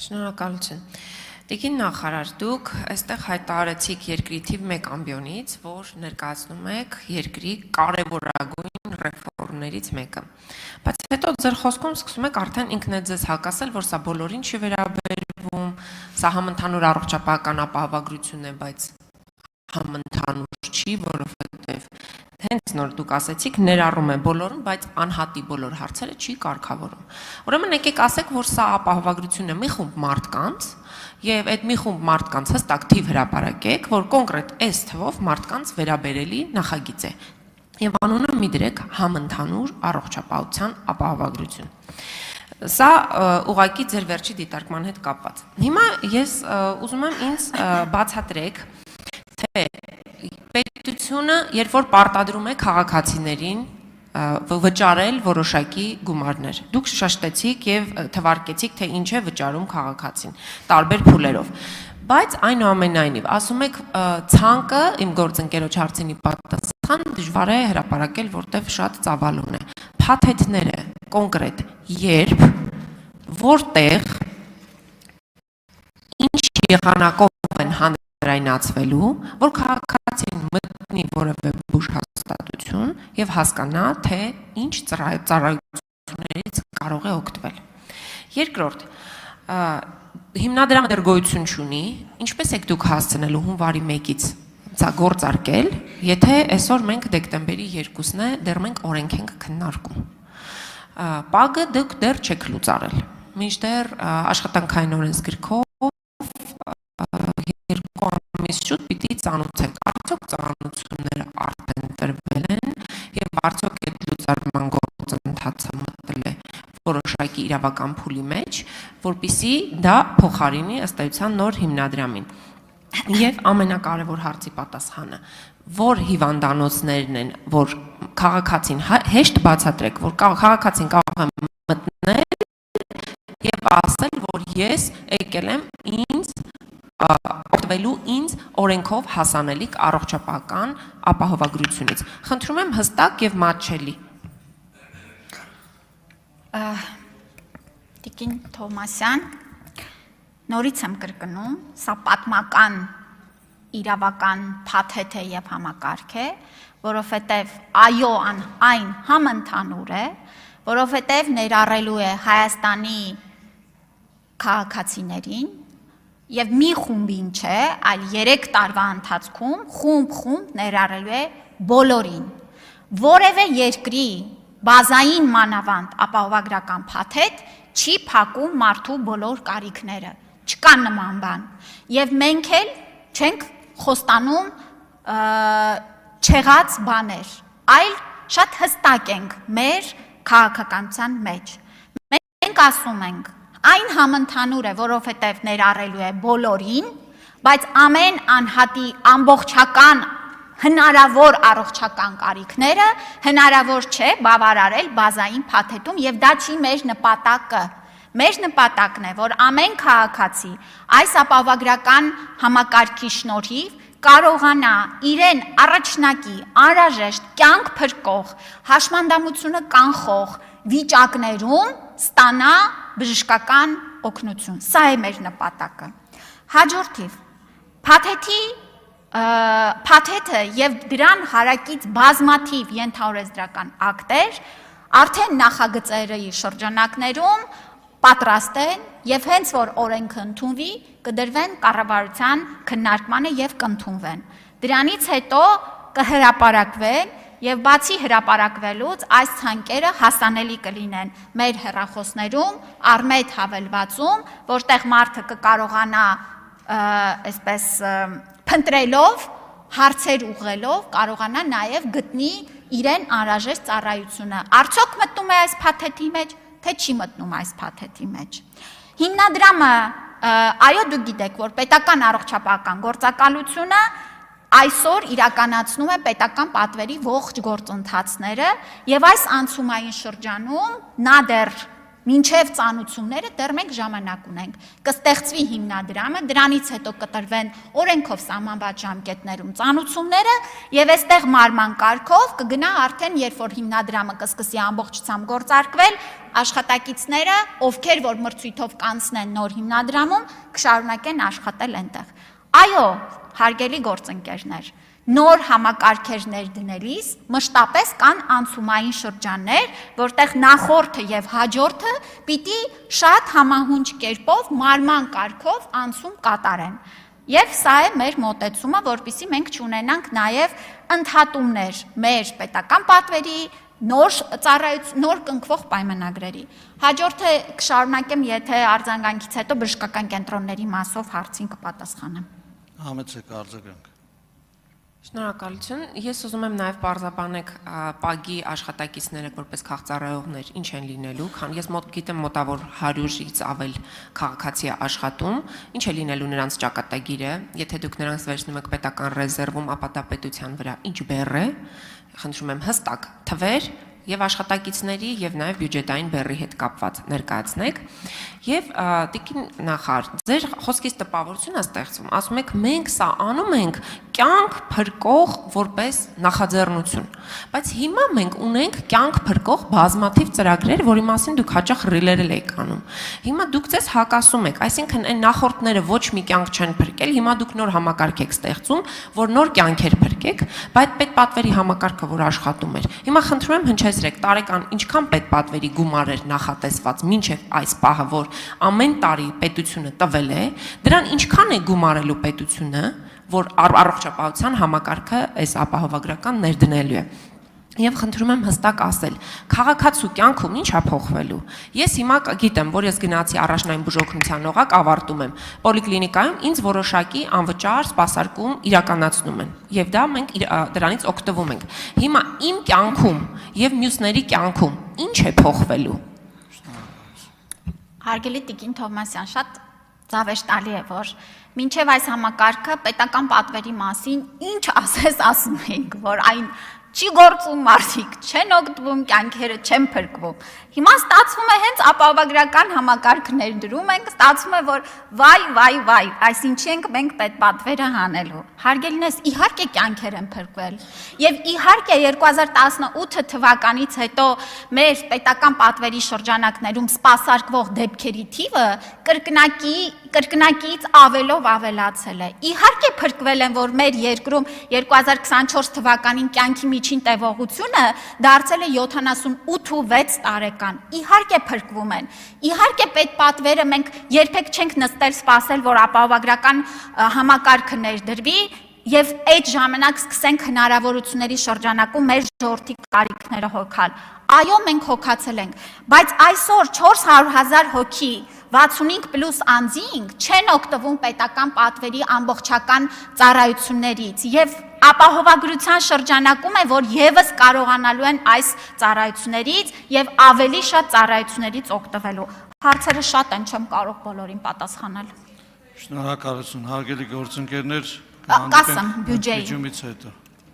Շնորհակալություն։ Տիկին նախարար, դուք այստեղ հայտարարեցիք երկրի թիվ 1 ամբիոնից, որ ներկայացնում եք երկրի կարևորագույն ռեֆորմներից մեկը։ Բայց հետո ձեր խոսքում սկսում եք արդեն ինքնդ ձեզ հակասել, որ սա բոլորին չի վերաբերվում, սա համընդհանուր առողջապահական ապահովագրություն է, բայց համընդհանուր չի, որովհետև հենց նոր դուք ասեցիք, ներառում է բոլորին, բայց անհատի բոլոր հարցերը չի կարգավորում։ Ուրեմն եկեք ասեք, որ սա ապահովագրություն է մի խումբ մարդկանց, եւ այդ մի խումբ մարդկանց հստակ թիվ հրապարակեք, որ կոնկրետ այս թվով մարդկանց վերաբերելի նախագիծ է։ Եվ անունը մի դրեք համընդհանուր առողջապահության ապահովագրություն։ Սա ուղղակի ձեր վերջի դիտարկման հետ կապված։ Հիմա ես ուզում եմ ինձ բացատրեք, թե պետությունը, երբ որ պարտադրում է քաղաքացիներին վճարել որոշակի գումարներ, դուք շեշտեցիք եւ թվարկեցիք, թե ինչ է վճարում քաղաքացին, տարբեր փուլերով, բայց այնուամենայնիվ, ասում եք ցանկը, իմ գործընկերոջ հարցինի պատասխան դժվար է հրապարակել, որտեվ շատ ծավալուն է, փաթեթները կոնկրետ երբ, որտեղ, ինչ եղանակով են հանրայնացվելու, որ քաղաքացին մտնի որևէ բուժ հաստատություն եւ հասկանա, թե ինչ ծառայություններից կարող է օգտվել։ Երկրորդ, հիմնադրամը դեռ գոյություն չունի, ինչպես եք դուք հասցնելու հունվարի 1-ից սա գործարկել, եթե այսօր մենք դեկտեմբերի 2-ն է, դեռ մենք օրենք ենք քննարկում։ Պագը դուք դեռ չեք լուծարել, մինչդեռ աշխատանքային օրենսգրքով 2 ամիս շուտ պիտի ծանոթեք, արդյոք ծանոթությունները արդեն տրվել են եւ արդյոք այդ լուծարման գործընթացը մտել է որոշակի իրավական փուլի մեջ, որպեսզի դա փոխարինի ըստ էության նոր հիմնադրամին։ Եվ ամենակարևոր հարցի պատասխանը, որ հիվանդանոցներն են, որ քաղաքացին հեշտ բացատրեք, որ քաղաքացին կարող է մտնել եւ ասել, որ ես եկել եմ ինձ օգտվելու ինձ օրենքով հասանելիք առողջապահական ապահովագրությունից։ Խնդրում եմ հստակ եւ մատչելի։ Տիկին Թովմասյան, նորից եմ կրկնում, սա պատմական իրավական փաթեթ է եւ համակարգ է, որովհետեւ այո այն համընդհանուր է, որովհետեւ ներառելու է Հայաստանի քաղաքացիներին եւ մի խումբին չէ, այլ 3 տարվա ընթացքում խումբ ներառելու է բոլորին։ Որևէ երկրի բազային մանավանդ ապահովագրական փաթեթ չի փակում մարդու բոլոր կարիքները, չկա նման բան։ Եվ մենք էլ չենք խոստանում չեղած բաներ, այլ շատ հստակ ենք մեր քաղաքականության մեջ։ Մենք ասում ենք այն համընդհանուր է, որովհետև ներառելու է բոլորին, բայց ամեն անհատի ամբողջական հնարավոր առողջական կարիքները հնարավոր չէ բավարարել բազային փաթեթում եւ դա չի մեր նպատակը։ Մեր նպատակն է, որ ամեն քաղաքացի այս ապահովագրական համակարգի շնորհիվ կարողանա իրեն առաջնակի, անհրաժեշտ կյանք փրկող, հաշմանդամությունը կանխող վիճակներում ստանա բժշկական օգնություն։ Սա է մեր նպատակը։ Հաջորդիվ, փաթեթը եւ դրան հարակից բազմաթիվ ենթաօրենսդրական ակտեր արդեն նախագծերի շրջանակներում պատրաստ են եւ հենց որ օրենքը ընդունվի, կդրվեն կառավարության քննարկմանը եւ կընդունվեն։ Դրանից հետո կհրապարակվեն եւ բացի հրապարակվելուց այս ցանկերը հասանելի կլինեն մեր հեռախոսներում, Արմեդ հավելվածում, որտեղ մարդը կկարողանա այսպես փնտրելով, հարցեր ուղղելով, կարողանա նաեւ գտնի իրեն անհրաժեշտ ծառայությունը։ Արդյոք մտնում է այս փաթեթի մեջ, թե չի մտնում այս փաթեթի մեջ։ Հիմնադրամը, այո դուք գիտեք, որ պետական առողջապահական գործակալությունը այսօր իրականացնում է պետական պատվերի ողջ գործընթացները եւ այս անցումային շրջանում նա դեռ մինչև ծանուցումները դեռ մենք ժամանակ ունենք։ Կստեղծվի հիմնադրամը, դրանից հետո կտրվեն օրենքով սահմանված ժամկետներում ծանուցումները եւ այստեղ մարման կարգով կգնա արդեն երբ որ հիմնադրամը կսկսի ամբողջությամբ գործարկվել, աշխատակիցները, ովքեր որ մրցույթով կանցնեն նոր հիմնադրամում, կշարունակեն աշխատել այնտեղ։ Այո, հարգելի գործընկերներ, նոր համակարգերներ դնելիս մշտապես կան անցումային շրջաններ, որտեղ նախորդը եւ հաջորդը պիտի շատ համահունչ կերպով մարման կարգով անցում կատարեն։ Եվ սա է մեր մոտեցումը, որպեսզի մենք չունենանք նաեւ ընդհատումներ մեր պետական պատվերի, նոր կնքվող պայմանագրերի։ Հաջորդը կշարունակեմ, եթե արձագանքից հետո բժշկական կենտրոնների մասով հարցին կպատասխանեմ։ Համեցեք արձագանք։ Շնորհակալություն։ Ես ուզում եմ նաև պարզաբանեք ՊԱԳ-ի աշխատակիցները որպես քաղաքծառայողներ ինչ են լինելու, քան ես գիտեմ մոտավոր 100-ից ավել քաղաքացի է աշխատում, ինչ է լինելու նրանց ճակատագիրը, եթե դուք նրանց վերցնում եք պետական ռեզերվում, ապա դա պետության վրա ինչ բեռ է, խնդրում եմ հստակ թվեր եւ աշխատակիցների եւ նաեւ բյուջետային բեռի հետ կապված ներկայացնեք եւ տիկին նախարար ձեր խոսքից տպավորություն է ստեղծվում ասում եք մենք սա անում ենք կյանք փրկող որպես նախաձեռնություն բայց հիմա մենք ունենք կյանք փրկող բազմաթիվ ծրագրեր որի մասին դուք հաճախ ռիլերել եք անում հիմա դուք ձեզ հակասում եք այսինքն այն նախորդները ոչ մի կյանք չեն փրկել հիմա դուք նոր համակարգ եք ստեղծում որ նոր կյանքեր փրկեք բայց պետպատվերի համակարգը որ աշխատում էր հիմա խնդրում եմ հնչեցրեք տարեկան ինչքան պետպատվերի գումար էր նախատեսված մինչև այս պահը որ ամեն տարի պետությունը տվել է դրան ինչքան է գումարելու պետությունը որ առողջապահության համակարգը այս ապահովագրական ներդնելու է Եվ խնդրում եմ հստակ ասել, քաղաքացու կյանքում ինչ է փոխվելու։ Ես հիմա գիտեմ, որ ես գնացի առաջնային բուժօգնության օղակ ավարտում եմ։ Պոլիկլինիկայում ինձ որոշակի անվճար սպասարկում իրականացնում են։ Եվ դա մենք դրանից օգտվում ենք։ Հիմա իմ կյանքում եւ մյուսների կյանքում ինչ է փոխվելու։ Հարգելի Տիկին Թովմասյան, շատ ծավեշտալի է, որ մինչև այս համակարգը պետական պատվերի մասին ինչ ասես ասում ենք, որ այն չի գործում մարդիկ, չեն օգտվում, կյանքերը չեն փրկվում։ Հիմա ստացվում է հենց ապահովագրական համակարգ ներդրում ենք, ստացվում է, որ վայ, այս ինչի ենք մենք պետպատվերը հանելու։ Հարգելինս, իհարկե կյանքեր են փրկվել։ Եվ իհարկե 2018 թվականից հետո մեր պետական պատվերի շրջանակներում սպասարկվող դեպքերի թիվը կրկնակից ավելով ավելացել է։ Իհարկե փրկվել են, որ մեր երկրում 2024 թվականին կյանքի միջին տևողությունը դարձել է 78.6 տարեկան։ Իհարկե փրկվում են։ Իհարկե պետպատվերը մենք երբեք չենք նստել սպասել, որ ապահովագրական համակարգը ներդրվի եւ այդ ժամանակ սկսենք հնարավորությունների շրջանակում մեր ժողովրդի կարիքները հոգալ։ Այո, մենք հոգացել ենք, բայց այսօր 400,000 հոգի 65+ անձինք չեն օգտվում պետական պատվերի ամբողջական ծառայություններից եւ ապահովագրության շրջանակում է, որ եւս կարողանալու են այս ծառայություններից եւ ավելի շատ ծառայություններից օգտվելու։ Հարցերը շատ են, չեմ կարող բոլորին պատասխանել։ Շնորհակալություն, հարգելի գործընկերներ, կասեմ բյուջեի։ Բյուջումից հետո